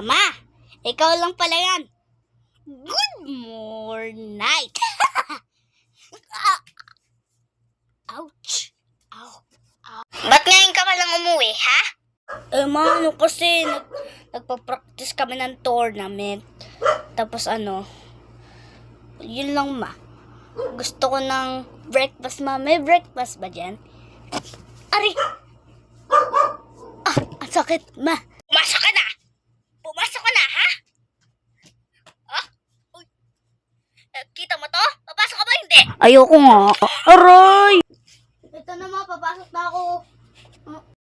Ma, ikaw lang pala yan. Good morning. Night. Ouch. Ow. Ow. Ba't ngayon ka palang umuwi, ha? Ma, kasi nagpa-practice kami ng tournament. Tapos yun lang, ma. Gusto ko ng breakfast, ma. May breakfast ba dyan? Ari! Ang sakit, ma. Pumasok ka na! Pumasok ka na, ha? Uy. Kita mo to? Papasok ka ba hindi? Ayoko nga. Aray! Ito na, ma. Papasok na ako.